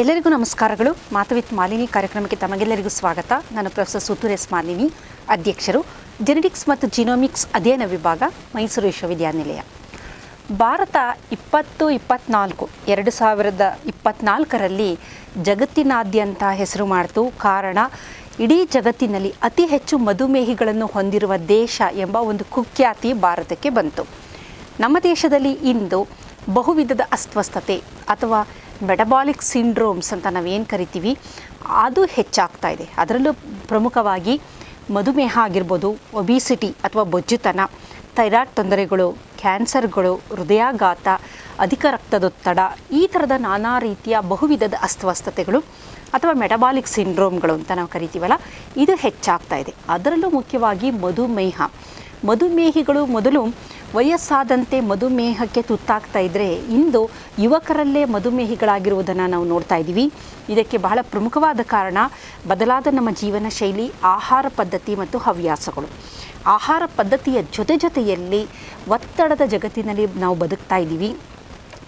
ಎಲ್ಲರಿಗೂ ನಮಸ್ಕಾರಗಳು. ಮಾತು ವಿತ್ ಮಾಲಿನಿ ಕಾರ್ಯಕ್ರಮಕ್ಕೆ ತಮಗೆಲ್ಲರಿಗೂ ಸ್ವಾಗತ. ನಾನು ಪ್ರೊಫೆಸರ್ ಸುತ್ತೂರ್ ಎಸ್ ಮಾಲಿನಿ, ಅಧ್ಯಕ್ಷರು, ಜೆನೆಟಿಕ್ಸ್ ಮತ್ತು ಜಿನೋಮಿಕ್ಸ್ ಅಧ್ಯಯನ ವಿಭಾಗ, ಮೈಸೂರು ವಿಶ್ವವಿದ್ಯಾನಿಲಯ. ಭಾರತ 2024ರಲ್ಲಿ ಜಗತ್ತಿನಾದ್ಯಂತ ಹೆಸರು ಮಾಡಿತು. ಕಾರಣ, ಇಡೀ ಜಗತ್ತಿನಲ್ಲಿ ಅತಿ ಹೆಚ್ಚು ಮಧುಮೇಹಿಗಳನ್ನು ಹೊಂದಿರುವ ದೇಶ ಎಂಬ ಒಂದು ಕುಖ್ಯಾತಿ ಭಾರತಕ್ಕೆ ಬಂತು. ನಮ್ಮ ದೇಶದಲ್ಲಿ ಇಂದು ಬಹುವಿಧದ ಅಸ್ವಸ್ಥತೆ ಅಥವಾ ಮೆಟಬಾಲಿಕ್ ಸಿಂಡ್ರೋಮ್ಸ್ ಅಂತ ನಾವೇನು ಕರಿತೀವಿ ಅದು ಹೆಚ್ಚಾಗ್ತಾ ಇದೆ. ಅದರಲ್ಲೂ ಪ್ರಮುಖವಾಗಿ ಮಧುಮೇಹ ಆಗಿರ್ಬೋದು, ಒಬಿಸಿಟಿ ಅಥವಾ ಬೊಜ್ಜುತನ, ಥೈರಾಯ್ಡ್ ತೊಂದರೆಗಳು, ಕ್ಯಾನ್ಸರ್ಗಳು, ಹೃದಯಾಘಾತ, ಅಧಿಕ ರಕ್ತದೊತ್ತಡ, ಈ ಥರದ ನಾನಾ ರೀತಿಯ ಬಹುವಿಧದ ಅಸ್ವಸ್ಥತೆಗಳು ಅಥವಾ ಮೆಟಬಾಲಿಕ್ ಸಿಂಡ್ರೋಮ್ಗಳು ಅಂತ ನಾವು ಕರಿತೀವಲ್ಲ, ಇದು ಹೆಚ್ಚಾಗ್ತಾ ಇದೆ. ಅದರಲ್ಲೂ ಮುಖ್ಯವಾಗಿ ಮಧುಮೇಹಿಗಳು ಮೊದಲು ವಯಸ್ಸಾದಂತೆ ಮಧುಮೇಹಕ್ಕೆ ತುತ್ತಾಗ್ತಾ ಇದ್ದರೆ, ಇಂದು ಯುವಕರಲ್ಲೇ ಮಧುಮೇಹಿಗಳಾಗಿರುವುದನ್ನು ನಾವು ನೋಡ್ತಾ ಇದ್ದೀವಿ. ಇದಕ್ಕೆ ಬಹಳ ಪ್ರಮುಖವಾದ ಕಾರಣ ಬದಲಾದ ನಮ್ಮ ಜೀವನ ಶೈಲಿ, ಆಹಾರ ಪದ್ಧತಿ ಮತ್ತು ಹವ್ಯಾಸಗಳು. ಆಹಾರ ಪದ್ಧತಿಯ ಜೊತೆಯಲ್ಲಿ ಒತ್ತಡದ ಜಗತ್ತಿನಲ್ಲಿ ನಾವು ಬದುಕ್ತಾ ಇದ್ದೀವಿ.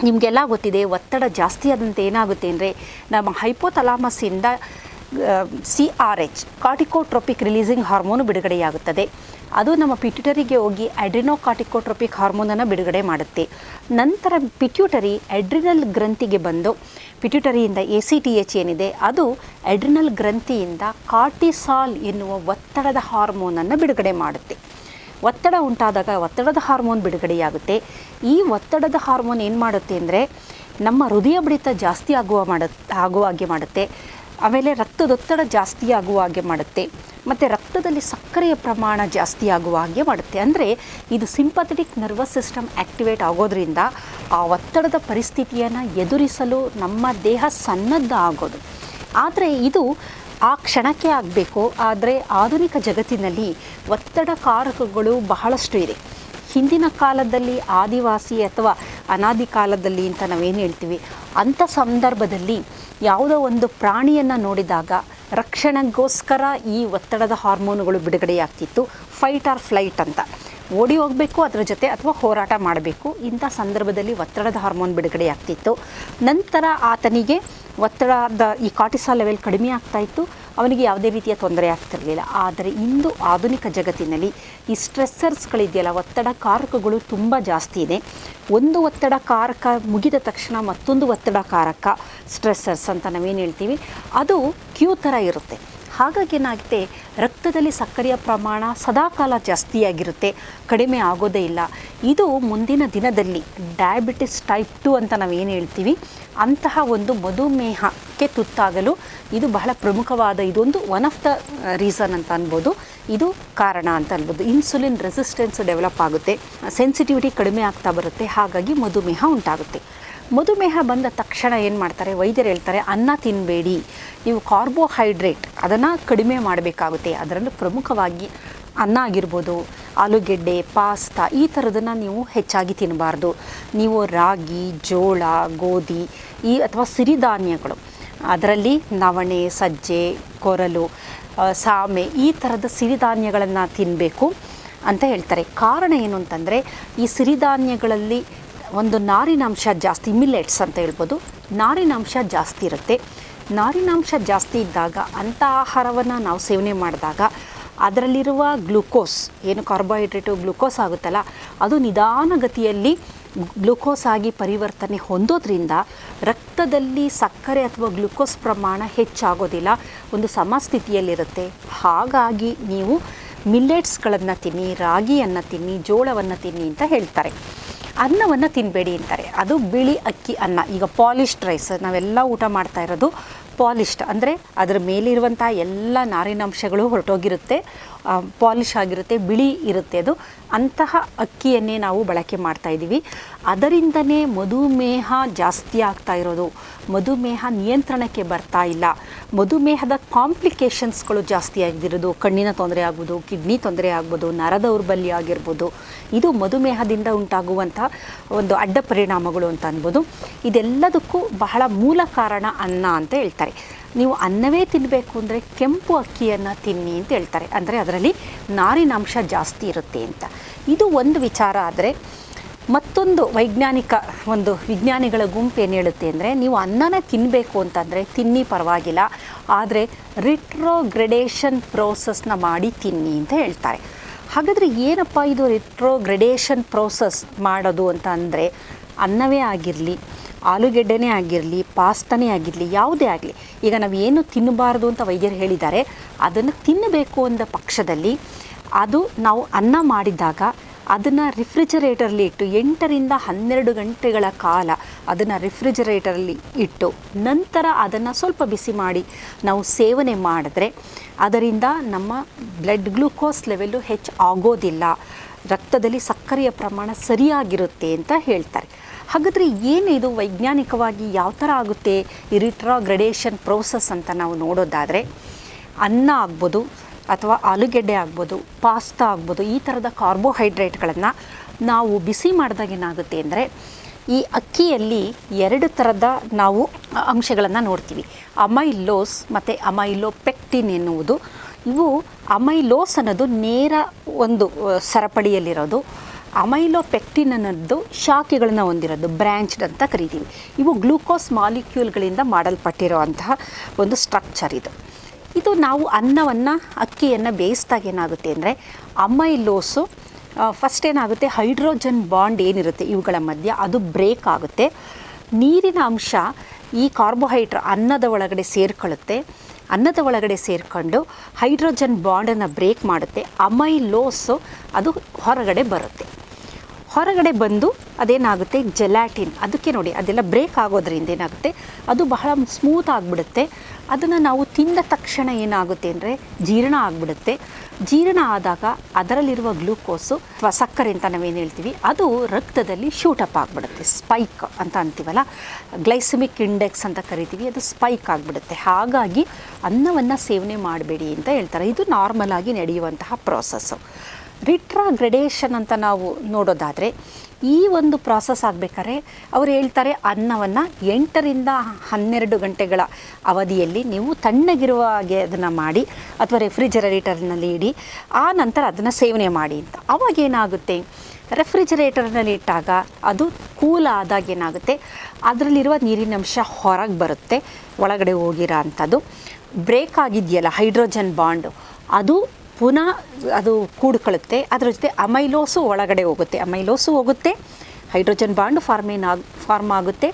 ನಿಮಗೆಲ್ಲ ಗೊತ್ತಿದೆ, ಒತ್ತಡ ಜಾಸ್ತಿ ಆದಂತೆ ಏನಾಗುತ್ತೆ ಅಂದರೆ ನಮ್ಮ ಹೈಪೋಥಲಾಮಸ್ಸಿಂದ CRH ಕಾರ್ಟಿಕೋಟ್ರೋಪಿಕ್ ರಿಲೀಸಿಂಗ್ ಹಾರ್ಮೋನು ಬಿಡುಗಡೆಯಾಗುತ್ತದೆ. ಅದು ನಮ್ಮ ಪಿಟ್ಯೂಟರಿಗೆ ಹೋಗಿ ಅಡ್ರಿನೋಕಾರ್ಟಿಕೋಟ್ರೋಪಿಕ್ ಹಾರ್ಮೋನನ್ನು ಬಿಡುಗಡೆ ಮಾಡುತ್ತೆ. ನಂತರ ಪಿಟ್ಯೂಟರಿ ಅಡ್ರಿನಲ್ ಗ್ರಂಥಿಗೆ ಬಂದು ಪಿಟ್ಯೂಟರಿಯಿಂದ ACTH ಏನಿದೆ ಅದು ಅಡ್ರಿನಲ್ ಗ್ರಂಥಿಯಿಂದ ಕಾರ್ಟಿಸಾಲ್ ಎನ್ನುವ ಒತ್ತಡದ ಹಾರ್ಮೋನನ್ನು ಬಿಡುಗಡೆ ಮಾಡುತ್ತೆ. ಒತ್ತಡ ಉಂಟಾದಾಗ ಒತ್ತಡದ ಹಾರ್ಮೋನ್ ಬಿಡುಗಡೆಯಾಗುತ್ತೆ. ಈ ಒತ್ತಡದ ಹಾರ್ಮೋನ್ ಏನು ಮಾಡುತ್ತೆ ಅಂದರೆ ನಮ್ಮ ಹೃದಯ ಬಡಿತ ಜಾಸ್ತಿ ಆಗುವ ಹಾಗೆ ಮಾಡುತ್ತೆ. ಆಮೇಲೆ ರಕ್ತದೊತ್ತಡ ಜಾಸ್ತಿ ಆಗುವ ಹಾಗೆ ಮಾಡುತ್ತೆ. ಮತ್ತು ರಕ್ತದಲ್ಲಿ ಸಕ್ಕರೆಯ ಪ್ರಮಾಣ ಜಾಸ್ತಿ ಆಗುವ ಹಾಗೆ ಮಾಡುತ್ತೆ. ಅಂದರೆ ಇದು ಸಿಂಪಥೆಟಿಕ್ ನರ್ವಸ್ ಸಿಸ್ಟಮ್ ಆ್ಯಕ್ಟಿವೇಟ್ ಆಗೋದ್ರಿಂದ ಆ ಒತ್ತಡದ ಪರಿಸ್ಥಿತಿಯನ್ನು ಎದುರಿಸಲು ನಮ್ಮ ದೇಹ ಸನ್ನದ್ಧ ಆಗೋದು. ಆದರೆ ಇದು ಆ ಕ್ಷಣಕ್ಕೆ ಆಗಬೇಕು. ಆದರೆ ಆಧುನಿಕ ಜಗತ್ತಿನಲ್ಲಿ ಒತ್ತಡ ಕಾರಕಗಳು ಬಹಳಷ್ಟು ಇದೆ. ಹಿಂದಿನ ಕಾಲದಲ್ಲಿ ಆದಿವಾಸಿ ಅಥವಾ ಅನಾದಿ ಕಾಲದಲ್ಲಿ ಅಂತ ನಾವೇನು ಹೇಳ್ತೀವಿ, ಅಂಥ ಸಂದರ್ಭದಲ್ಲಿ ಯಾವುದೋ ಒಂದು ಪ್ರಾಣಿಯನ್ನು ನೋಡಿದಾಗ ರಕ್ಷಣೆಗೋಸ್ಕರ ಈ ಒತ್ತಡದ ಹಾರ್ಮೋನುಗಳು ಬಿಡುಗಡೆಯಾಗ್ತಿತ್ತು. ಫೈಟ್ ಆರ್ ಫ್ಲೈಟ್ ಅಂತ, ಓಡಿ ಹೋಗಬೇಕು ಅದರ ಜೊತೆ ಅಥವಾ ಹೋರಾಟ ಮಾಡಬೇಕು. ಇಂಥ ಸಂದರ್ಭದಲ್ಲಿ ಒತ್ತಡದ ಹಾರ್ಮೋನ್ ಬಿಡುಗಡೆಯಾಗ್ತಿತ್ತು. ನಂತರ ಆತನಿಗೆ ಒತ್ತಡದ ಈ ಕಾರ್ಟಿಸಾಲ್ ಲೆವೆಲ್ ಕಡಿಮೆ ಆಗ್ತಾಯಿತ್ತು, ಅವನಿಗೆ ಯಾವುದೇ ರೀತಿಯ ತೊಂದರೆ ಆಗ್ತಿರಲಿಲ್ಲ. ಆದರೆ ಇಂದು ಆಧುನಿಕ ಜಗತ್ತಿನಲ್ಲಿ ಈ ಸ್ಟ್ರೆಸ್ಸರ್ಸ್ಗಳಿದೆಯಲ್ಲ, ಒತ್ತಡ ಕಾರಕಗಳು ತುಂಬ ಜಾಸ್ತಿ ಇದೆ. ಒಂದು ಒತ್ತಡ ಕಾರಕ ಮುಗಿದ ತಕ್ಷಣ ಮತ್ತೊಂದು ಒತ್ತಡ ಕಾರಕ ಸ್ಟ್ರೆಸ್ಸರ್ಸ್ ಅಂತ ನಾವೇನು ಹೇಳ್ತೀವಿ ಅದು ಕ್ಯೂ ಥರ ಇರುತ್ತೆ. ಹಾಗಾಗಿ ಏನಾಗುತ್ತೆ, ರಕ್ತದಲ್ಲಿ ಸಕ್ಕರೆಯ ಪ್ರಮಾಣ ಸದಾಕಾಲ ಜಾಸ್ತಿಯಾಗಿರುತ್ತೆ, ಕಡಿಮೆ ಆಗೋದೇ ಇಲ್ಲ. ಇದು ಮುಂದಿನ ದಿನದಲ್ಲಿ ಡಯಾಬಿಟಿಸ್ ಟೈಪ್ 2 ಅಂತ ನಾವೇನು ಹೇಳ್ತೀವಿ ಅಂತಹ ಒಂದು ಮಧುಮೇಹಕ್ಕೆ ತುತ್ತಾಗಲು ಇದು ಬಹಳ ಪ್ರಮುಖವಾದ ಇದೊಂದು ಒನ್ ಆಫ್ ದ ರೀಸನ್ ಅಂತ ಅನ್ಬೋದು. ಇದು ಕಾರಣ ಅಂತ ಅನ್ಬೋದು. ಇನ್ಸುಲಿನ್ ರೆಸಿಸ್ಟೆನ್ಸ್ ಡೆವಲಪ್ ಆಗುತ್ತೆ, ಸೆನ್ಸಿಟಿವಿಟಿ ಕಡಿಮೆ ಆಗ್ತಾ ಬರುತ್ತೆ. ಹಾಗಾಗಿ ಮಧುಮೇಹ ಉಂಟಾಗುತ್ತೆ. ಮಧುಮೇಹ ಬಂದ ತಕ್ಷಣ ಏನು ಮಾಡ್ತಾರೆ, ವೈದ್ಯರು ಹೇಳ್ತಾರೆ ಅನ್ನ ತಿನ್ನಬೇಡಿ, ನೀವು ಕಾರ್ಬೋಹೈಡ್ರೇಟ್ ಅದನ್ನು ಕಡಿಮೆ ಮಾಡಬೇಕಾಗುತ್ತೆ. ಅದರಲ್ಲೂ ಪ್ರಮುಖವಾಗಿ ಅನ್ನ ಆಗಿರ್ಬೋದು, ಆಲೂಗೆಡ್ಡೆ, ಪಾಸ್ತಾ ಈ ಥರದನ್ನು ನೀವು ಹೆಚ್ಚಾಗಿ ತಿನ್ನಬಾರ್ದು. ನೀವು ರಾಗಿ, ಜೋಳ, ಗೋಧಿ ಅಥವಾ ಸಿರಿಧಾನ್ಯಗಳು, ಅದರಲ್ಲಿ ನವಣೆ, ಸಜ್ಜೆ, ಕೊರಲು, ಸಾಮೆ ಈ ಥರದ ಸಿರಿಧಾನ್ಯಗಳನ್ನು ತಿನ್ನಬೇಕು ಅಂತ ಹೇಳ್ತಾರೆ. ಕಾರಣ ಏನು ಅಂತಂದರೆ ಈ ಸಿರಿಧಾನ್ಯಗಳಲ್ಲಿ ಒಂದು ನಾರಿನಾಂಶ ಜಾಸ್ತಿ, ಮಿಲ್ಲೆಟ್ಸ್ ಅಂತ ಹೇಳ್ಬೋದು, ನಾರಿನಾಂಶ ಜಾಸ್ತಿ ಇರುತ್ತೆ. ನಾರಿನಾಂಶ ಜಾಸ್ತಿ ಇದ್ದಾಗ ಅಂಥ ಆಹಾರವನ್ನು ನಾವು ಸೇವನೆ ಮಾಡಿದಾಗ ಅದರಲ್ಲಿರುವ ಗ್ಲೂಕೋಸ್ ಏನು ಕಾರ್ಬೋಹೈಡ್ರೇಟು ಗ್ಲೂಕೋಸ್ ಆಗುತ್ತಲ್ಲ, ಅದು ನಿಧಾನಗತಿಯಲ್ಲಿ ಗ್ಲೂಕೋಸ್ ಆಗಿ ಪರಿವರ್ತನೆ ಹೊಂದೋದ್ರಿಂದ ರಕ್ತದಲ್ಲಿ ಸಕ್ಕರೆ ಅಥವಾ ಗ್ಲೂಕೋಸ್ ಪ್ರಮಾಣ ಹೆಚ್ಚಾಗೋದಿಲ್ಲ, ಒಂದು ಸಮಸ್ಥಿತಿಯಲ್ಲಿರುತ್ತೆ. ಹಾಗಾಗಿ ನೀವು ಮಿಲ್ಲೆಟ್ಸ್ಗಳನ್ನು ತಿನ್ನಿ, ರಾಗಿಯನ್ನು ತಿನ್ನಿ, ಜೋಳವನ್ನು ತಿನ್ನಿ ಅಂತ ಹೇಳ್ತಾರೆ. ಅನ್ನವನ್ನು ತಿನ್ನಬೇಡಿ ಅಂತಾರೆ. ಅದು ಬಿಳಿ ಅಕ್ಕಿ ಅನ್ನ. ಈಗ ಪಾಲಿಶ್ಡ್ ರೈಸ್ ನಾವೆಲ್ಲ ಊಟ ಮಾಡ್ತಾ ಇರೋದು ಪಾಲಿಶ್ಡ್, ಅಂದರೆ ಅದರ ಮೇಲಿರುವಂಥ ಎಲ್ಲ ನಾರಿನಾಂಶಗಳು ಹೊರಟೋಗಿರುತ್ತೆ, ಪಾಲಿಶ್ ಆಗಿರುತ್ತೆ, ಬಿಳಿ ಇರುತ್ತೆ ಅದು. ಅಂತಹ ಅಕ್ಕಿಯನ್ನೇ ನಾವು ಬಳಕೆ ಮಾಡ್ತಾಯಿದ್ದೀವಿ. ಅದರಿಂದನೇ ಮಧುಮೇಹ ಜಾಸ್ತಿ ಆಗ್ತಾ ಇರೋದು. ಮಧುಮೇಹ ನಿಯಂತ್ರಣಕ್ಕೆ ಬರ್ತಾ ಇಲ್ಲ. ಮಧುಮೇಹದ ಕಾಂಪ್ಲಿಕೇಶನ್ಸ್ಗಳು ಜಾಸ್ತಿ ಆಗಿರೋದು, ಕಣ್ಣಿನ ತೊಂದರೆ ಆಗ್ಬೋದು, ಕಿಡ್ನಿ ತೊಂದರೆ ಆಗ್ಬೋದು, ನರ ದೌರ್ಬಲ್ಯ ಆಗಿರ್ಬೋದು. ಇದು ಮಧುಮೇಹದಿಂದ ಉಂಟಾಗುವಂಥ ಒಂದು ಅಡ್ಡ ಪರಿಣಾಮಗಳು ಅಂತ ಅನ್ಬೋದು. ಇದೆಲ್ಲದಕ್ಕೂ ಬಹಳ ಮೂಲ ಕಾರಣ ಅನ್ನ ಅಂತ ಹೇಳ್ತಾರೆ. ನೀವು ಅನ್ನವೇ ತಿನ್ನಬೇಕು ಅಂದರೆ ಕೆಂಪು ಅಕ್ಕಿಯನ್ನು ತಿನ್ನಿ ಅಂತ ಹೇಳ್ತಾರೆ, ಅಂದರೆ ಅದರಲ್ಲಿ ನಾರಿನಾಂಶ ಜಾಸ್ತಿ ಇರುತ್ತೆ ಅಂತ. ಇದು ಒಂದು ವಿಚಾರ. ಆದರೆ ಮತ್ತೊಂದು ವೈಜ್ಞಾನಿಕ ಒಂದು ವಿಜ್ಞಾನಿಗಳ ಗುಂಪು ಏನು ಹೇಳುತ್ತೆ ಅಂದರೆ, ನೀವು ಅನ್ನನ ತಿನ್ನಬೇಕು ಅಂತಂದರೆ ತಿನ್ನಿ ಪರವಾಗಿಲ್ಲ, ಆದರೆ ರಿಟ್ರೋಗ್ರೆಡೇಷನ್ ಪ್ರೋಸೆಸ್ನ ಮಾಡಿ ತಿನ್ನಿ ಅಂತ ಹೇಳ್ತಾರೆ. ಹಾಗಾದರೆ ಏನಪ್ಪ ಇದು ರಿಟ್ರೋಗ್ರೆಡೇಷನ್ ಪ್ರೋಸೆಸ್ ಮಾಡೋದು ಅಂತ ಅಂದರೆ, ಅನ್ನವೇ ಆಗಿರಲಿ, ಆಲೂಗೆಡ್ಡೆನೇ ಆಗಿರಲಿ, ಪಾಸ್ತಾನೇ ಆಗಿರಲಿ, ಯಾವುದೇ ಆಗಲಿ, ಈಗ ನಾವು ಏನು ತಿನ್ನಬಾರ್ದು ಅಂತ ವೈದ್ಯರು ಹೇಳಿದ್ದಾರೆ, ಅದನ್ನು ತಿನ್ನಬೇಕು ಅಂದ ಪಕ್ಷದಲ್ಲಿ ಅದು ನಾವು ಅನ್ನ ಮಾಡಿದಾಗ ಅದನ್ನು ರಿಫ್ರಿಜರೇಟರಲ್ಲಿ ಇಟ್ಟು 8ರಿಂದ 12 ಗಂಟೆಗಳ ಕಾಲ ಅದನ್ನು ರಿಫ್ರಿಜರೇಟರಲ್ಲಿ ಇಟ್ಟು ನಂತರ ಅದನ್ನು ಸ್ವಲ್ಪ ಬಿಸಿ ಮಾಡಿ ನಾವು ಸೇವನೆ ಮಾಡಿದ್ರೆ ಅದರಿಂದ ನಮ್ಮ ಬ್ಲಡ್ ಗ್ಲೂಕೋಸ್ ಲೆವೆಲ್ಲು ಹೆಚ್ಚು ಆಗೋದಿಲ್ಲ, ರಕ್ತದಲ್ಲಿ ಸಕ್ಕರೆಯ ಪ್ರಮಾಣ ಸರಿಯಾಗಿರುತ್ತೆ ಅಂತ ಹೇಳ್ತಾರೆ. ಹಾಗಾದರೆ ಏನು ಇದು ವೈಜ್ಞಾನಿಕವಾಗಿ ಯಾವ ಥರ ಆಗುತ್ತೆ ಈ ರಿಟ್ರೋಗ್ರೆಡೇಷನ್ ಪ್ರೋಸೆಸ್ ಅಂತ ನಾವು ನೋಡೋದಾದರೆ, ಅನ್ನ ಆಗ್ಬೋದು ಅಥವಾ ಆಲೂಗೆಡ್ಡೆ ಆಗ್ಬೋದು, ಪಾಸ್ತಾ ಆಗ್ಬೋದು, ಈ ಥರದ ಕಾರ್ಬೋಹೈಡ್ರೇಟ್ಗಳನ್ನು ನಾವು ಬಿಸಿ ಮಾಡಿದಾಗ ಏನಾಗುತ್ತೆ ಅಂದರೆ, ಈ ಅಕ್ಕಿಯಲ್ಲಿ 2 ಥರದ ನಾವು ಅಂಶಗಳನ್ನು ನೋಡ್ತೀವಿ. ಅಮೈಲೋಸ್ ಮತ್ತು ಅಮೈಲೋಪೆಕ್ಟಿನ್ ಎನ್ನುವುದು. ಇವು ಅಮೈಲೋಸ್ ಅನ್ನೋದು ನೇರ ಒಂದು ಸರಪಳಿಯಲ್ಲಿರೋದು, ಅಮೈಲೋಪೆಕ್ಟಿನ್ ಅನ್ನೋದು ಶಾಖೆಗಳನ್ನ ಹೊಂದಿರೋದು, ಬ್ರ್ಯಾಂಚ್ಡ್ ಅಂತ ಕರಿತೀವಿ. ಇವು ಗ್ಲೂಕೋಸ್ ಮಾಲಿಕ್ಯೂಲ್ಗಳಿಂದ ಮಾಡಲ್ಪಟ್ಟಿರುವಂತಹ ಒಂದು ಸ್ಟ್ರಕ್ಚರ್ ಇದು. ಇದು ನಾವು ಅನ್ನವನ್ನು ಅಕ್ಕಿಯನ್ನು ಬೇಯಿಸಿದಾಗ ಏನಾಗುತ್ತೆ ಅಂದರೆ, ಅಮೈಲೋಸು ಫಸ್ಟ್ ಏನಾಗುತ್ತೆ, ಹೈಡ್ರೋಜನ್ ಬಾಂಡ್ ಏನಿರುತ್ತೆ ಇವುಗಳ ಮಧ್ಯೆ ಅದು ಬ್ರೇಕ್ ಆಗುತ್ತೆ. ನೀರಿನ ಅಂಶ ಈ ಅನ್ನದ ಒಳಗಡೆ ಸೇರಿಕೊಳ್ಳುತ್ತೆ. ಅನ್ನದ ಒಳಗಡೆ ಸೇರಿಕೊಂಡು ಹೈಡ್ರೋಜನ್ ಬಾಂಡನ್ನು ಬ್ರೇಕ್ ಮಾಡುತ್ತೆ. ಅಮೈಲೋಸು ಅದು ಹೊರಗಡೆ ಬರುತ್ತೆ. ಹೊರಗಡೆ ಬಂದು ಅದೇನಾಗುತ್ತೆ, ಜೆಲಾಟಿನ್, ಅದಕ್ಕೆ ನೋಡಿ ಅದೆಲ್ಲ ಬ್ರೇಕ್ ಆಗೋದ್ರಿಂದ ಏನಾಗುತ್ತೆ, ಅದು ಬಹಳ ಸ್ಮೂತ್ ಆಗಿಬಿಡುತ್ತೆ. ಅದನ್ನು ನಾವು ತಿಂದ ತಕ್ಷಣ ಏನಾಗುತ್ತೆ ಅಂದರೆ ಜೀರ್ಣ ಆಗಿಬಿಡುತ್ತೆ. ಜೀರ್ಣ ಆದಾಗ ಅದರಲ್ಲಿರುವ ಗ್ಲೂಕೋಸು ಸಕ್ಕರೆ ಅಂತ ನಾವೇನು ಹೇಳ್ತೀವಿ ಅದು ರಕ್ತದಲ್ಲಿ ಶೂಟಪ್ ಆಗಿಬಿಡುತ್ತೆ. ಸ್ಪೈಕ್ ಅಂತ ಅಂತೀವಲ್ಲ, ಗ್ಲೈಸಮಿಕ್ ಇಂಡೆಕ್ಸ್ ಅಂತ ಕರಿತೀವಿ, ಅದು ಸ್ಪೈಕ್ ಆಗಿಬಿಡುತ್ತೆ. ಹಾಗಾಗಿ ಅನ್ನವನ್ನು ಸೇವನೆ ಮಾಡಬೇಡಿ ಅಂತ ಹೇಳ್ತಾರೆ. ಇದು ನಾರ್ಮಲ್ ಆಗಿ ನಡೆಯುವಂತಹ ಪ್ರೋಸೆಸ್ಸು. ರಿಟ್ರೋಗ್ರೆಡೇಷನ್ ಅಂತ ನಾವು ನೋಡೋದಾದರೆ, ಈ ಒಂದು ಪ್ರಾಸೆಸ್ ಆಗಬೇಕಾದ್ರೆ ಅವರು ಹೇಳ್ತಾರೆ, ಅನ್ನವನ್ನು 8ರಿಂದ 12 ಗಂಟೆಗಳ ಅವಧಿಯಲ್ಲಿ ನೀವು ತಣ್ಣಗಿರುವ ಹಾಗೆ ಅದನ್ನು ಮಾಡಿ ಅಥವಾ ರೆಫ್ರಿಜರೇಟರ್ನಲ್ಲಿ ಇಡಿ, ಆ ನಂತರ ಅದನ್ನು ಸೇವನೆ ಮಾಡಿ ಅಂತ. ಅವಾಗೇನಾಗುತ್ತೆ, ರೆಫ್ರಿಜರೇಟರ್ನಲ್ಲಿ ಇಟ್ಟಾಗ ಅದು ಕೂಲ್ ಆದಾಗ ಏನಾಗುತ್ತೆ, ಅದರಲ್ಲಿರುವ ನೀರಿನಂಶ ಹೊರಗೆ ಬರುತ್ತೆ, ಒಳಗಡೆ ಹೋಗಿರೋ ಅಂಥದ್ದು. ಬ್ರೇಕ್ ಆಗಿದೆಯಲ್ಲ ಹೈಡ್ರೋಜನ್ ಬಾಂಡು, ಅದು ಪುನಃ ಅದು ಕೂಡ್ಕೊಳ್ಳುತ್ತೆ. ಅದರ ಜೊತೆ ಅಮೈಲೋಸು ಒಳಗಡೆ ಹೋಗುತ್ತೆ, ಅಮೈಲೋಸು ಹೋಗುತ್ತೆ, ಹೈಡ್ರೋಜನ್ ಬಾಂಡ್ ಫಾರ್ಮ್ ಆಗುತ್ತೆ.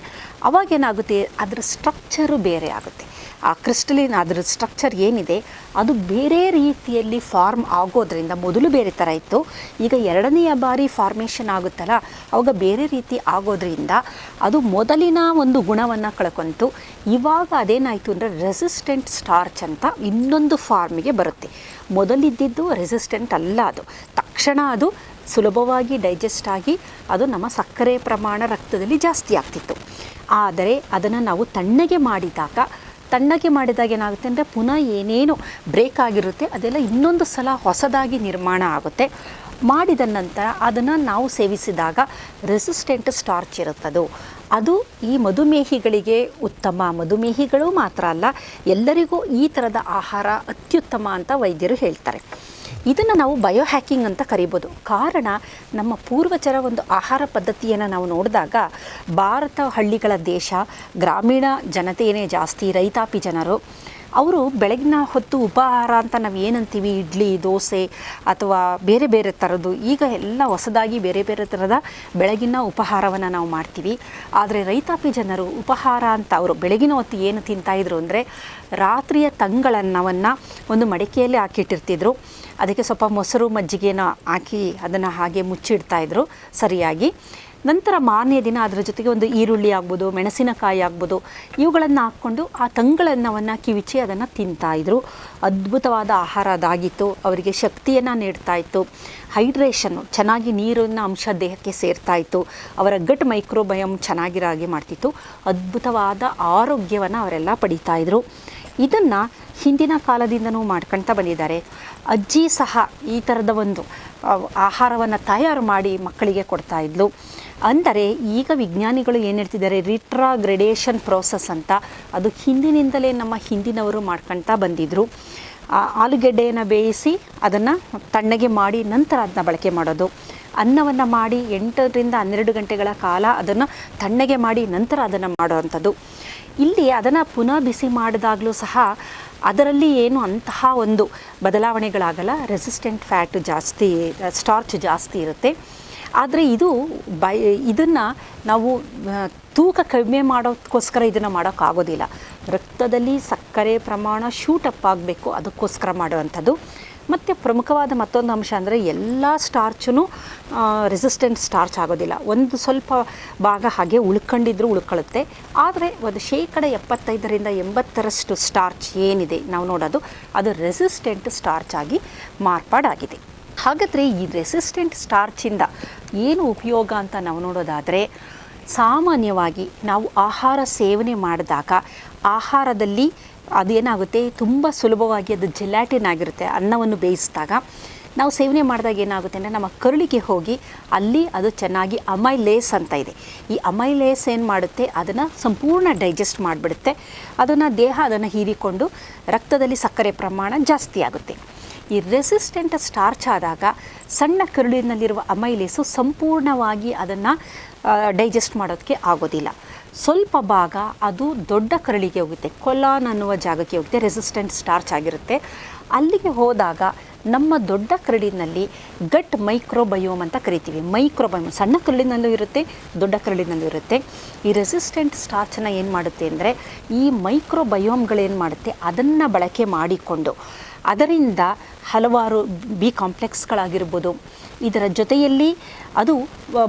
ಅವಾಗೇನಾಗುತ್ತೆ, ಅದರ ಸ್ಟ್ರಕ್ಚರು ಬೇರೆ ಆಗುತ್ತೆ. ಆ ಕ್ರಿಸ್ಟಲಿನ್ ಅದರ ಸ್ಟ್ರಕ್ಚರ್ ಏನಿದೆ ಅದು ಬೇರೆ ರೀತಿಯಲ್ಲಿ ಫಾರ್ಮ್ ಆಗೋದ್ರಿಂದ, ಮೊದಲು ಬೇರೆ ಥರ ಇತ್ತು, ಈಗ 2ನೆಯ ಬಾರಿ ಫಾರ್ಮೇಷನ್ ಆಗುತ್ತಲ್ಲ ಅವಾಗ ಬೇರೆ ರೀತಿ ಆಗೋದ್ರಿಂದ ಅದು ಮೊದಲಿನ ಒಂದು ಗುಣವನ್ನು ಕಳ್ಕೊಂತು. ಇವಾಗ ಅದೇನಾಯಿತು ಅಂದರೆ ರೆಸಿಸ್ಟೆಂಟ್ ಸ್ಟಾರ್ಚ್ ಅಂತ ಇನ್ನೊಂದು ಫಾರ್ಮಿಗೆ ಬರುತ್ತೆ. ಮೊದಲಿದ್ದಿದ್ದು ರೆಸಿಸ್ಟೆಂಟ್ ಅಲ್ಲ, ಅದು ತಕ್ಷಣ ಅದು ಸುಲಭವಾಗಿ ಡೈಜೆಸ್ಟ್ ಆಗಿ ಅದು ನಮ್ಮ ಸಕ್ಕರೆ ಪ್ರಮಾಣ ರಕ್ತದಲ್ಲಿ ಜಾಸ್ತಿ ಆಗ್ತಿತ್ತು. ಆದರೆ ಅದನ್ನು ನಾವು ತಣ್ಣಗೆ ಮಾಡಿದಾಗ ಏನಾಗುತ್ತೆ ಅಂದರೆ ಪುನಃ ಏನೇನು ಬ್ರೇಕ್ ಆಗಿರುತ್ತೆ ಅದೆಲ್ಲ ಇನ್ನೊಂದು ಸಲ ಹೊಸದಾಗಿ ನಿರ್ಮಾಣ ಆಗುತ್ತೆ. ಮಾಡಿದ ನಂತರ ಅದನ್ನು ನಾವು ಸೇವಿಸಿದಾಗ ರೆಸಿಸ್ಟೆಂಟ್ ಸ್ಟಾರ್ಚ್ ಇರುತ್ತದು. ಅದು ಈ ಮಧುಮೇಹಿಗಳಿಗೆ ಉತ್ತಮ. ಮಧುಮೇಹಿಗಳು ಮಾತ್ರ ಅಲ್ಲ, ಎಲ್ಲರಿಗೂ ಈ ಥರದ ಆಹಾರ ಅತ್ಯುತ್ತಮ ಅಂತ ವೈದ್ಯರು ಹೇಳ್ತಾರೆ. ಇದನ್ನು ನಾವು ಬಯೋಹ್ಯಾಕಿಂಗ್ ಅಂತ ಕರಿಬೋದು. ಕಾರಣ, ನಮ್ಮ ಪೂರ್ವಜರ ಒಂದು ಆಹಾರ ಪದ್ಧತಿಯನ್ನು ನಾವು ನೋಡಿದಾಗ, ಭಾರತ ಹಳ್ಳಿಗಳ ದೇಶ, ಗ್ರಾಮೀಣ ಜನತೆಯೇ ಜಾಸ್ತಿ, ರೈತಾಪಿ ಜನರು. ಅವರು ಬೆಳಗಿನ ಹೊತ್ತು ಉಪಹಾರ ಅಂತ ನಾವು ಏನಂತೀವಿ, ಇಡ್ಲಿ, ದೋಸೆ ಅಥವಾ ಬೇರೆ ಬೇರೆ ಥರದ್ದು, ಈಗ ಎಲ್ಲ ಹೊಸದಾಗಿ ಬೇರೆ ಬೇರೆ ಥರದ ಬೆಳಗಿನ ಉಪಹಾರವನ್ನು ನಾವು ಮಾಡ್ತೀವಿ. ಆದರೆ ರೈತಾಪಿ ಜನರು ಉಪಹಾರ ಅಂತ ಅವರು ಬೆಳಗಿನ ಹೊತ್ತು ಏನು ತಿಂತಾಯಿದ್ರು ಅಂದರೆ, ರಾತ್ರಿಯ ತಂಗಳನ್ನವನ್ನು ಒಂದು ಮಡಿಕೆಯಲ್ಲಿ ಹಾಕಿಟ್ಟಿರ್ತಿದ್ರು, ಅದಕ್ಕೆ ಸ್ವಲ್ಪ ಮೊಸರು ಮಜ್ಜಿಗೆನ ಹಾಕಿ ಅದನ್ನು ಹಾಗೆ ಮುಚ್ಚಿಡ್ತಾಯಿದ್ರು ಸರಿಯಾಗಿ. ನಂತರ ಮಾರನೇ ದಿನ ಅದರ ಜೊತೆಗೆ ಒಂದು ಈರುಳ್ಳಿ ಆಗ್ಬೋದು, ಮೆಣಸಿನಕಾಯಿ ಆಗ್ಬೋದು, ಇವುಗಳನ್ನು ಹಾಕ್ಕೊಂಡು ಆ ತಂಗಳನ್ನವನ್ನು ಕಿವಿಚಿ ಅದನ್ನು ತಿಂತಾಯಿದ್ರು. ಅದ್ಭುತವಾದ ಆಹಾರ ಅದಾಗಿತ್ತು. ಅವರಿಗೆ ಶಕ್ತಿಯನ್ನು ನೀಡ್ತಾಯಿತ್ತು. ಹೈಡ್ರೇಷನ್ನು ಚೆನ್ನಾಗಿ ನೀರಿನ ಅಂಶ ದೇಹಕ್ಕೆ ಸೇರ್ತಾಯಿತ್ತು. ಅವರ ಗಟ್ ಮೈಕ್ರೋಬಯಮ್ ಚೆನ್ನಾಗಿರೋ ಹಾಗೆ ಮಾಡ್ತಿತ್ತು. ಅದ್ಭುತವಾದ ಆರೋಗ್ಯವನ್ನು ಅವರೆಲ್ಲ ಪಡೀತಾಯಿದ್ರು. ಇದನ್ನು ಹಿಂದಿನ ಕಾಲದಿಂದನೂ ಮಾಡ್ಕೊಳ್ತಾ ಬಂದಿದ್ದಾರೆ. ಅಜ್ಜಿ ಸಹ ಈ ಥರದ ಒಂದು ಆಹಾರವನ್ನು ತಯಾರು ಮಾಡಿ ಮಕ್ಕಳಿಗೆ ಕೊಡ್ತಾಯಿದ್ಲು. ಅಂದರೆ ಈಗ ವಿಜ್ಞಾನಿಗಳು ಏನು ಹೇಳ್ತಿದ್ದಾರೆ, ರಿಟ್ರೋಗ್ರೆಡೇಷನ್ ಪ್ರೋಸೆಸ್ ಅಂತ, ಅದು ಹಿಂದಿನಿಂದಲೇ ನಮ್ಮ ಹಿಂದಿನವರು ಮಾಡ್ಕೊಳ್ತಾ ಬಂದಿದ್ದರು. ಆಲೂಗೆಡ್ಡೆಯನ್ನು ಬೇಯಿಸಿ ಅದನ್ನು ತಣ್ಣಗೆ ಮಾಡಿ ನಂತರ ಅದನ್ನ ಬಳಕೆ ಮಾಡೋದು. ಅನ್ನವನ್ನು ಮಾಡಿ 8ರಿಂದ 12 ಗಂಟೆಗಳ ಕಾಲ ಅದನ್ನು ತಣ್ಣಗೆ ಮಾಡಿ ನಂತರ ಅದನ್ನು ಮಾಡುವಂಥದ್ದು. ಇಲ್ಲಿ ಅದನ್ನು ಪುನಃ ಬಿಸಿ ಮಾಡಿದಾಗಲೂ ಸಹ ಅದರಲ್ಲಿ ಏನು ಅಂತಹ ಒಂದು ಬದಲಾವಣೆಗಳಾಗಲ್ಲ. ರೆಸಿಸ್ಟೆಂಟ್ ಫ್ಯಾಟ್ ಜಾಸ್ತಿ, ಸ್ಟಾರ್ಚ್ ಜಾಸ್ತಿ ಇರುತ್ತೆ. ಆದರೆ ಇದನ್ನು ನಾವು ತೂಕ ಕಡಿಮೆ ಮಾಡೋದಕ್ಕೋಸ್ಕರ ಇದನ್ನು ಮಾಡೋಕ್ಕಾಗೋದಿಲ್ಲ. ರಕ್ತದಲ್ಲಿ ಸಕ್ಕರೆ ಪ್ರಮಾಣ ಶೂಟಪ್ ಆಗಬೇಕು, ಅದಕ್ಕೋಸ್ಕರ ಮಾಡುವಂಥದ್ದು. ಮತ್ತು ಪ್ರಮುಖವಾದ ಮತ್ತೊಂದು ಅಂಶ ಅಂದರೆ ಎಲ್ಲ ಸ್ಟಾರ್ಚೂ ರೆಸಿಸ್ಟೆಂಟ್ ಸ್ಟಾರ್ಚ್ ಆಗೋದಿಲ್ಲ. ಒಂದು ಸ್ವಲ್ಪ ಭಾಗ ಹಾಗೆ ಉಳ್ಕೊಳ್ಳುತ್ತೆ. ಆದರೆ ಒಂದು 75ರಿಂದ 80% ಸ್ಟಾರ್ಚ್ ಏನಿದೆ ನಾವು ನೋಡೋದು, ಅದು ರೆಸಿಸ್ಟೆಂಟ್ ಸ್ಟಾರ್ಚ್ ಆಗಿ ಮಾರ್ಪಾಡಾಗಿದೆ. ಹಾಗಾದರೆ ಈ ರೆಸಿಸ್ಟೆಂಟ್ ಸ್ಟಾರ್ಚಿಂದ ಏನು ಉಪಯೋಗ ಅಂತ ನಾವು ನೋಡೋದಾದರೆ, ಸಾಮಾನ್ಯವಾಗಿ ನಾವು ಆಹಾರ ಸೇವನೆ ಮಾಡಿದಾಗ ಆಹಾರದಲ್ಲಿ ಅದೇನಾಗುತ್ತೆ, ತುಂಬ ಸುಲಭವಾಗಿ ಅದು ಜೆಲಾಟಿನ್ ಆಗಿರುತ್ತೆ. ಅನ್ನವನ್ನು ಬೇಯಿಸಿದಾಗ ನಾವು ಸೇವನೆ ಮಾಡಿದಾಗ ಏನಾಗುತ್ತೆ ಅಂದರೆ ನಮ್ಮ ಕರುಳಿಗೆ ಹೋಗಿ ಅಲ್ಲಿ ಅದು ಚೆನ್ನಾಗಿ ಅಮೈಲೇಸ್ ಅಂತ ಇದೆ. ಈ ಅಮೈಲೇಸ್ ಏನು ಮಾಡುತ್ತೆ, ಅದನ್ನು ಸಂಪೂರ್ಣ ಡೈಜೆಸ್ಟ್ ಮಾಡಿಬಿಡುತ್ತೆ. ದೇಹ ಅದನ್ನು ಹೀರಿಕೊಂಡು ರಕ್ತದಲ್ಲಿ ಸಕ್ಕರೆ ಪ್ರಮಾಣ ಜಾಸ್ತಿ ಆಗುತ್ತೆ. ಈ ರೆಸಿಸ್ಟೆಂಟ್ ಸ್ಟಾರ್ಚ್ ಆದಾಗ ಸಣ್ಣ ಕರುಳಿನಲ್ಲಿರುವ ಅಮೈಲೇಸು ಸಂಪೂರ್ಣವಾಗಿ ಅದನ್ನು ಡೈಜೆಸ್ಟ್ ಮಾಡೋದಕ್ಕೆ ಆಗೋದಿಲ್ಲ. ಸ್ವಲ್ಪ ಭಾಗ ಅದು ದೊಡ್ಡ ಕರುಳಿಗೆ ಹೋಗುತ್ತೆ, ಕೊಲಾನ್ ಅನ್ನುವ ಜಾಗಕ್ಕೆ ಹೋಗುತ್ತೆ. ರೆಸಿಸ್ಟೆಂಟ್ ಸ್ಟಾರ್ಚ್ ಆಗಿರುತ್ತೆ. ಅಲ್ಲಿಗೆ ಹೋದಾಗ ನಮ್ಮ ದೊಡ್ಡ ಕರುಳಿನಲ್ಲಿ ಗಟ್ ಮೈಕ್ರೋಬಯೋಮ್ ಅಂತ ಕರಿತೀವಿ. ಮೈಕ್ರೋಬಯೋಮ್ ಸಣ್ಣ ಕರುಳಿನಲ್ಲೂ ಇರುತ್ತೆ, ದೊಡ್ಡ ಕರುಳಿನಲ್ಲೂ ಇರುತ್ತೆ. ಈ ರೆಸಿಸ್ಟೆಂಟ್ ಸ್ಟಾರ್ಚನ್ನು ಏನು ಮಾಡುತ್ತೆ ಅಂದರೆ, ಈ ಮೈಕ್ರೋಬಯೋಮ್ಗಳೇನು ಮಾಡುತ್ತೆ, ಅದನ್ನು ಬಳಕೆ ಮಾಡಿಕೊಂಡು ಅದರಿಂದ ಹಲವಾರು ಬಿ ಕಾಂಪ್ಲೆಕ್ಸ್ಗಳಾಗಿರ್ಬೋದು, ಇದರ ಜೊತೆಯಲ್ಲಿ ಅದು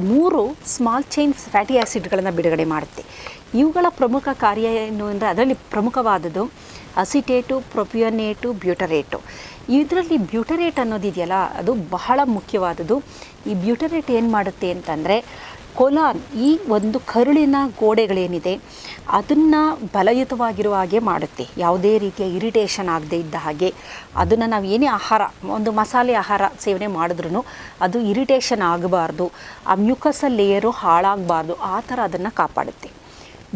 3 ಸ್ಮಾಲ್ ಚೈನ್ ಫ್ಯಾಟಿ ಆ್ಯಸಿಡ್ಗಳನ್ನು ಬಿಡುಗಡೆ ಮಾಡುತ್ತೆ. ಇವುಗಳ ಪ್ರಮುಖ ಕಾರ್ಯ ಏನು ಅಂದರೆ, ಅದರಲ್ಲಿ ಪ್ರಮುಖವಾದದ್ದು ಅಸಿಟೇಟು, ಪ್ರೊಪಿಯೋನೇಟು, ಬ್ಯೂಟರೇಟು. ಇದರಲ್ಲಿ ಬ್ಯೂಟರೇಟ್ ಅನ್ನೋದಿದೆಯಲ್ಲ, ಅದು ಬಹಳ ಮುಖ್ಯವಾದದ್ದು. ಈ ಬ್ಯೂಟರೇಟ್ ಏನು ಮಾಡುತ್ತೆ ಅಂತಂದರೆ, ಕೊಲಾನ್, ಈ ಒಂದು ಕರುಳಿನ ಗೋಡೆಗಳೇನಿದೆ ಅದನ್ನು ಬಲಯುತವಾಗಿರುವ ಹಾಗೆ ಮಾಡುತ್ತೆ. ಯಾವುದೇ ರೀತಿಯ ಇರಿಟೇಷನ್ ಆಗದೆ ಇದ್ದ ಹಾಗೆ, ಅದನ್ನು ನಾವು ಏನೇ ಆಹಾರ, ಒಂದು ಮಸಾಲೆ ಆಹಾರ ಸೇವನೆ ಮಾಡಿದ್ರೂ ಅದು ಇರಿಟೇಷನ್ ಆಗಬಾರ್ದು, ಆ ಮ್ಯೂಕಸಲ್ ಲೇಯರು ಹಾಳಾಗಬಾರ್ದು, ಆ ಥರ ಅದನ್ನು ಕಾಪಾಡುತ್ತೆ.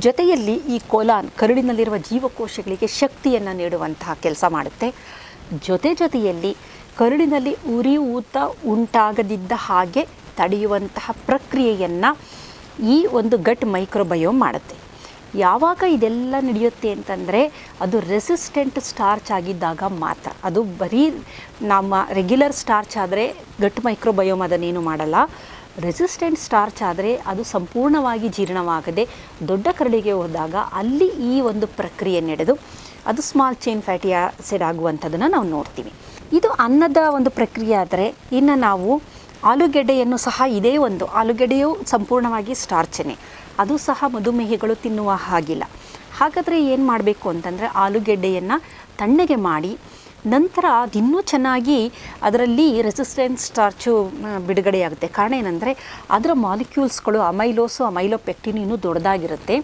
ಜೊತೆಯಲ್ಲಿ ಈ ಕೊಲಾನ್ ಕರುಳಿನಲ್ಲಿರುವ ಜೀವಕೋಶಗಳಿಗೆ ಶಕ್ತಿಯನ್ನು ನೀಡುವಂತಹ ಕೆಲಸ ಮಾಡುತ್ತೆ. ಜೊತೆಯಲ್ಲಿ ಕರುಳಿನಲ್ಲಿ ಉರಿಯೂತ ಉಂಟಾಗದಿದ್ದ ಹಾಗೆ ತಡೆಯುವಂತಹ ಪ್ರಕ್ರಿಯೆಯನ್ನು ಈ ಒಂದು ಗಟ್ ಮೈಕ್ರೋಬಯೋಮ್ ಮಾಡುತ್ತೆ. ಯಾವಾಗ ಇದೆಲ್ಲ ನಡೆಯುತ್ತೆ ಅಂತಂದರೆ, ಅದು ರೆಸಿಸ್ಟೆಂಟ್ ಸ್ಟಾರ್ಚ್ ಆಗಿದ್ದಾಗ ಮಾತ್ರ. ಅದು ಬರೀ ನಮ್ಮ ರೆಗ್ಯುಲರ್ ಸ್ಟಾರ್ಚ್ ಆದರೆ ಗಟ್ ಮೈಕ್ರೋಬಯೋಮ್ ಅದನ್ನೇನು ಮಾಡಲ್ಲ. ರೆಸಿಸ್ಟೆಂಟ್ ಸ್ಟಾರ್ಚ್ ಆದರೆ ಅದು ಸಂಪೂರ್ಣವಾಗಿ ಜೀರ್ಣವಾಗದೆ ದೊಡ್ಡ ಕರುಳಿಗೆ ಹೋದಾಗ ಅಲ್ಲಿ ಈ ಒಂದು ಪ್ರಕ್ರಿಯೆ ನಡೆದು ಅದು ಸ್ಮಾಲ್ ಚೈನ್ ಫ್ಯಾಟಿ ಆಸಿಡ್ ಆಗುವಂಥದ್ದನ್ನು ನಾವು ನೋಡ್ತೀವಿ. ಇದು ಅನ್ನದ ಒಂದು ಪ್ರಕ್ರಿಯೆ. ಆದರೆ ಇನ್ನು ನಾವು ಆಲೂಗೆಡ್ಡೆಯನ್ನು ಸಹ ಇದೇ ಒಂದು, ಆಲೂಗೆಡ್ಡೆಯು ಸಂಪೂರ್ಣವಾಗಿ ಸ್ಟಾರ್ಚನೇ, ಅದು ಸಹ ಮಧುಮೇಹಿಗಳು ತಿನ್ನುವ ಹಾಗಿಲ್ಲ. ಹಾಗಾದರೆ ಏನು ಮಾಡಬೇಕು ಅಂತಂದರೆ, ಆಲೂಗೆಡ್ಡೆಯನ್ನು ತಣ್ಣಗೆ ಮಾಡಿ ನಂತರ ಅದಿನ್ನೂ ಚೆನ್ನಾಗಿ ಅದರಲ್ಲಿ ರೆಸಿಸ್ಟೆಂಟ್ ಸ್ಟಾರ್ಚು ಬಿಡುಗಡೆಯಾಗುತ್ತೆ. ಕಾರಣ ಏನಂದರೆ, ಅದರ ಮಾಲಿಕ್ಯೂಲ್ಸ್ಗಳು ಅಮೈಲೋಸು, ಅಮೈಲೋಪೆಕ್ಟಿನ್ ಇನ್ನೂ ದೊಡ್ಡದಾಗಿರುತ್ತೆ.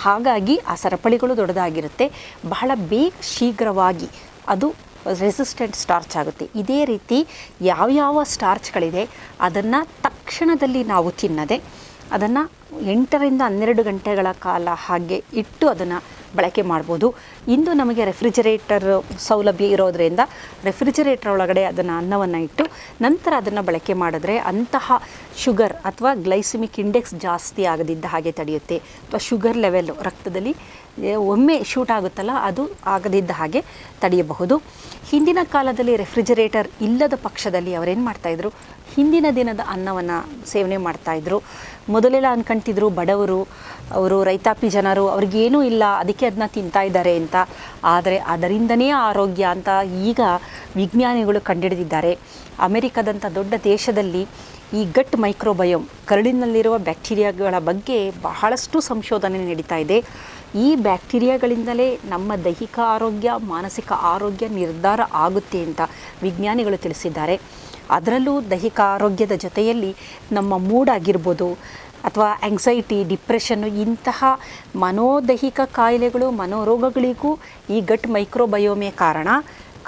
ಹಾಗಾಗಿ ಆ ಸರಪಳಿಗಳು ದೊಡ್ಡದಾಗಿರುತ್ತೆ. ಬಹಳ ಶೀಘ್ರವಾಗಿ ಅದು ರೆಸಿಸ್ಟೆಂಟ್ ಸ್ಟಾರ್ಚ್ ಆಗುತ್ತೆ. ಇದೇ ರೀತಿ ಯಾವ್ಯಾವ ಸ್ಟಾರ್ಚ್ಗಳಿದೆ ಅದನ್ನು ತಕ್ಷಣದಲ್ಲಿ ನಾವು ತಿನ್ನದೆ ಅದನ್ನು 8ರಿಂದ 12 ಗಂಟೆಗಳ ಕಾಲ ಹಾಗೆ ಇಟ್ಟು ಅದನ್ನು ಬಳಕೆ ಮಾಡ್ಬೋದು. ಇಂದು ನಮಗೆ ರೆಫ್ರಿಜರೇಟರ್ ಸೌಲಭ್ಯ ಇರೋದರಿಂದ ರೆಫ್ರಿಜರೇಟರ್ ಒಳಗಡೆ ಅದನ್ನು ಅನ್ನವನ್ನು ಇಟ್ಟು ನಂತರ ಅದನ್ನು ಬಳಕೆ ಮಾಡಿದ್ರೆ ಅಂತಹ ಶುಗರ್ ಅಥವಾ ಗ್ಲೈಸಿಮಿಕ್ ಇಂಡೆಕ್ಸ್ ಜಾಸ್ತಿ ಆಗದಿದ್ದ ಹಾಗೆ ತಡೆಯುತ್ತೆ. ಅಥವಾ ಶುಗರ್ ಲೆವೆಲ್ಲು ರಕ್ತದಲ್ಲಿ ಒಮ್ಮೆ ಶೂಟ್ ಆಗುತ್ತಲ್ಲ, ಅದು ಆಗದಿದ್ದ ಹಾಗೆ ತಡೆಯಬಹುದು. ಹಿಂದಿನ ಕಾಲದಲ್ಲಿ ರೆಫ್ರಿಜರೇಟರ್ ಇಲ್ಲದ ಪಕ್ಷದಲ್ಲಿ ಅವರೇನು ಮಾಡ್ತಾಯಿದ್ರು, ಹಿಂದಿನ ದಿನದ ಅನ್ನವನ್ನು ಸೇವನೆ ಮಾಡ್ತಾಯಿದ್ರು. ಮೊದಲೆಲ್ಲ ಅಂದ್ಕೊಂತಿದ್ರು ಬಡವರು, ಅವರು ರೈತಾಪಿ ಜನರು, ಅವ್ರಿಗೇನೂ ಇಲ್ಲ ಅದಕ್ಕೆ ಅದನ್ನ ತಿಂತಾ ಇದ್ದಾರೆ ಅಂತ. ಆದರೆ ಅದರಿಂದನೇ ಆರೋಗ್ಯ ಅಂತ ಈಗ ವಿಜ್ಞಾನಿಗಳು ಕಂಡುಹಿಡಿದಿದ್ದಾರೆ. ಅಮೆರಿಕದಂಥ ದೊಡ್ಡ ದೇಶದಲ್ಲಿ ಈ ಗಟ್ ಮೈಕ್ರೋಬಯೋಮ್, ಕರುಳಿನಲ್ಲಿರುವ ಬ್ಯಾಕ್ಟೀರಿಯಾಗಳ ಬಗ್ಗೆ ಬಹಳಷ್ಟು ಸಂಶೋಧನೆ ನಡೀತಾ ಇದೆ. ಈ ಬ್ಯಾಕ್ಟೀರಿಯಾಗಳಿಂದಲೇ ನಮ್ಮ ದೈಹಿಕ ಆರೋಗ್ಯ, ಮಾನಸಿಕ ಆರೋಗ್ಯ ನಿರ್ಧಾರ ಆಗುತ್ತೆ ಅಂತ ವಿಜ್ಞಾನಿಗಳು ತಿಳಿಸಿದ್ದಾರೆ. ಅದರಲ್ಲೂ ದೈಹಿಕ ಆರೋಗ್ಯದ ಜೊತೆಯಲ್ಲಿ ನಮ್ಮ ಮೂಡ್ ಆಗಿರ್ಬೋದು ಅಥವಾ ಆಂಗ್ಸೈಟಿ, ಡಿಪ್ರೆಷನ್ನು, ಇಂತಹ ಮನೋದೈಹಿಕ ಕಾಯಿಲೆಗಳು, ಮನೋರೋಗಗಳಿಗೂ ಈ ಗಟ್ ಮೈಕ್ರೋಬಯೋಮೇ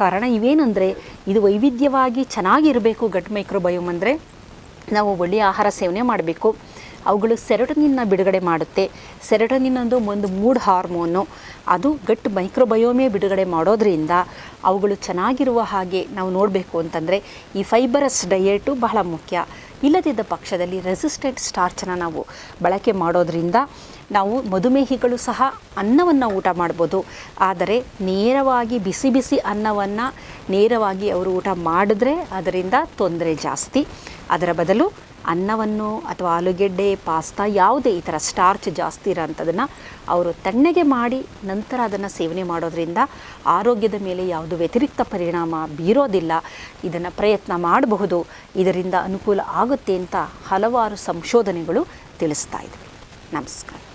ಕಾರಣ ಇವೇನೆಂದರೆ, ಇದು ವೈವಿಧ್ಯವಾಗಿ ಚೆನ್ನಾಗಿರಬೇಕು. ಗಟ್ ಮೈಕ್ರೋಬಯೋಮ್ ಅಂದರೆ ನಾವು ಒಳ್ಳೆಯ ಆಹಾರ ಸೇವನೆ ಮಾಡಬೇಕು. ಅವುಗಳು ಸೆರೋಟೋನಿನ್ನ ಬಿಡುಗಡೆ ಮಾಡುತ್ತೆ. ಸೆರೋಟೋನಿನ್ ಒಂದು ಮೂಡ್ ಹಾರ್ಮೋನು, ಅದು ಗಟ್ ಮೈಕ್ರೋಬಯೋಮೇ ಬಿಡುಗಡೆ ಮಾಡೋದ್ರಿಂದ ಅವುಗಳು ಚೆನ್ನಾಗಿರುವ ಹಾಗೆ ನಾವು ನೋಡಬೇಕು ಅಂತಂದರೆ ಈ ಫೈಬರಸ್ ಡಯೇಟು ಬಹಳ ಮುಖ್ಯ. ಇಲ್ಲದಿದ್ದ ಪಕ್ಷದಲ್ಲಿ ರೆಸಿಸ್ಟೆಂಟ್ ಸ್ಟಾರ್ಚನ್ನು ನಾವು ಬಳಕೆ ಮಾಡೋದ್ರಿಂದ ನಾವು ಮಧುಮೇಹಿಗಳು ಸಹ ಅನ್ನವನ್ನು ಊಟ ಮಾಡ್ಬೋದು. ಆದರೆ ನೇರವಾಗಿ ಬಿಸಿ ಬಿಸಿ ಅನ್ನವನ್ನು ನೇರವಾಗಿ ಅವರು ಊಟ ಮಾಡಿದ್ರೆ ಅದರಿಂದ ತೊಂದರೆ ಜಾಸ್ತಿ. ಅದರ ಬದಲು ಅನ್ನವನ್ನು ಅಥವಾ ಆಲೂಗೆಡ್ಡೆ, ಪಾಸ್ತಾ, ಯಾವುದೇ ಈ ಥರ ಸ್ಟಾರ್ಚ್ ಜಾಸ್ತಿ ಇರೋಂಥದ್ದನ್ನು ಅವರು ತಣ್ಣಗೆ ಮಾಡಿ ನಂತರ ಅದನ್ನು ಸೇವನೆ ಮಾಡೋದ್ರಿಂದ ಆರೋಗ್ಯದ ಮೇಲೆ ಯಾವುದು ವ್ಯತಿರಿಕ್ತ ಪರಿಣಾಮ ಬೀರೋದಿಲ್ಲ. ಇದನ್ನು ಪ್ರಯತ್ನ ಮಾಡಬಹುದು, ಇದರಿಂದ ಅನುಕೂಲ ಆಗುತ್ತೆ ಅಂತ ಹಲವಾರು ಸಂಶೋಧನೆಗಳು ತಿಳಿಸ್ತಾ ಇವೆ. ನಮಸ್ಕಾರ.